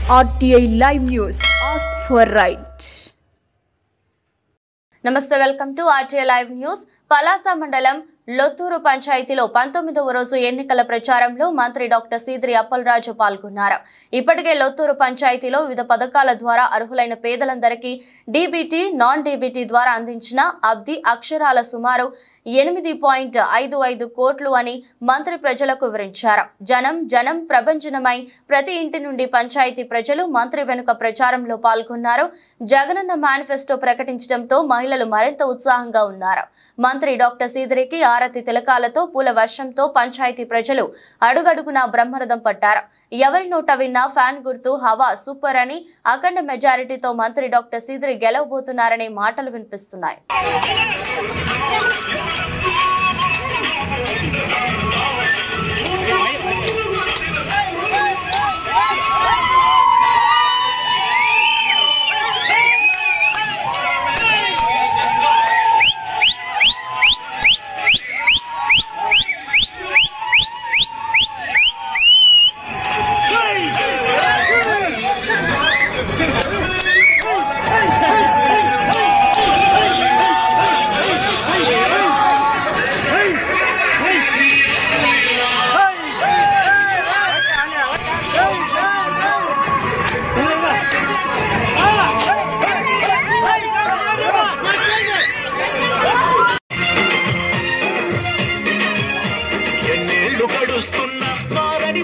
RTI Live News. Ask for right. Namaste, welcome to RTI Live News. Palasa Mandalam లొత్తూరు పంచాయతీలో 19వ రోజు ఎన్నికల ప్రచారంలో మంత్రి డాక్టర్ సీదిరి అప్పలరాజు పాల్గొన్నారు. ఇప్పటికే లొత్తూరు పంచాయతీలో వివిధ పథకాల ద్వారా అర్హులైన పేదలందరికీ డీబీటీ, నాన్ డీబీటీ ద్వారా అందించిన అబ్ది అక్షరాల సుమారు 8.55 కోట్లు అని మంత్రి ప్రజలకు వివరించారు. జనం జనం ప్రభంజనమై ప్రతి ఇంటి నుండి పంచాయతీ ప్రజలు మంత్రి వెనుక ప్రచారంలో పాల్గొన్నారు. జగనన్న మేనిఫెస్టో ప్రకటించడంతో మహిళలు మరింత ఉత్సాహంగా ఉన్నారు. మంత్రి డాక్టర్ సీదిరికి ఆరతి తిలకాలతో పూల వర్షంతో పంచాయతీ ప్రజలు అడుగడుగునా బ్రహ్మరథం పట్టారు. ఎవరి నోట విన్నా ఫ్యాన్ గుర్తు హవా సూపర్ అని అఖండ మెజారిటీతో మంత్రి డాక్టర్ సీదిరి గెలవబోతున్నారనే మాటలు వినిపిస్తున్నాయి.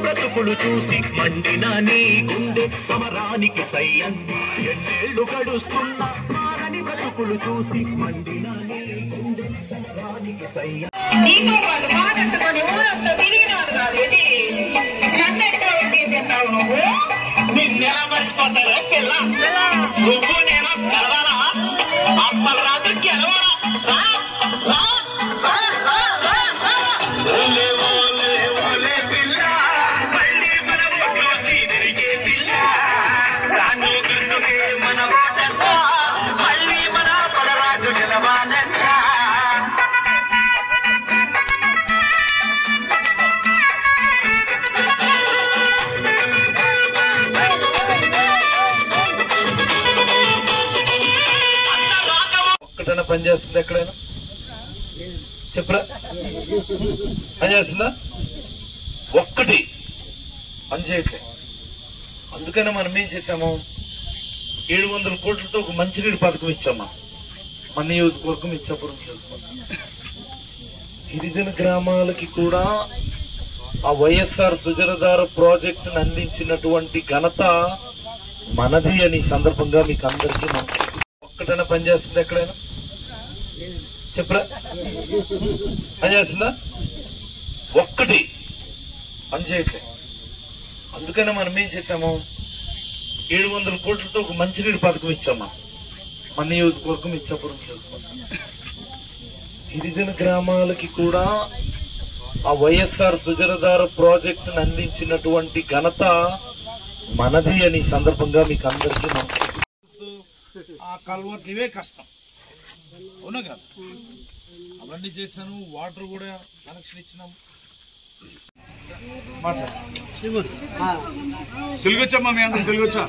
బ్రతుకులు చూసి మండిన నీ గుండె సమరానికి సయ్యంది. ఎన్నేళ్లు గడుస్తున్న మారని బ్రతుకులు చూసి మండిన నీ గుండె సమరానికి సయ్యంది. నీతో పాటు బాధట్టుకొని ఊరంతా తిరిగినారు కాదేటి, నన్నెట్టా వడ్డేసేస్తావు నువ్వు? నిన్నెలా మర్చిపోతారే పిల్ల, నువ్వు నేను కలవాలా? అప్పలరాజు గెలవాలా? ఒక్కటైనా పని చేస్తుంది? ఎక్కడైనా చెప్పరా పని చేస్తుందా? ఒక్కటి పని చేయట్లేదు. అందుకనే మనం ఏం చేసాము, 700 కోట్లతో ఒక మంచినీటి పథకం ఇచ్చామా మన నియోజకవర్గం, ఇచ్చాపురం నియోజకవర్గం. గిరిజన గ్రామాలకి కూడా ఆ వైఎస్ఆర్ సుజలధార ప్రాజెక్టును అందించినటువంటి ఘనత మనది అని సందర్భంగా మీకు అందరికీ ఒక్కటైనా పని చేస్తుంది? ఎక్కడైనా చెప్పరా పని చేస్తుందా? ఒక్కటి పని చేయట్లేదు. అందుకనే మనం ఏం చేసాము, 700 కోట్లతో ఒక మంచినీటి పథకం ఇచ్చామా మన నియోజకవర్గం, ఇచ్చాపురం నియోజకవర్గం. గిరిజన గ్రామాలకి కూడా ఆ వైఎస్ఆర్ సుజలధార ప్రాజెక్టును అందించినటువంటి ఘనత మనది అని సందర్భంగా మీకు అందరికీ ఆ కల్వర్ట్లు ఇవే కష్టం, అవునా కదా? అవన్నీ చేశాను, వాటర్ కూడా కనెక్షన్ ఇచ్చినాం. తెలుగొచ్చమ్మా, మీ అందరం తెలుగొచ్చా?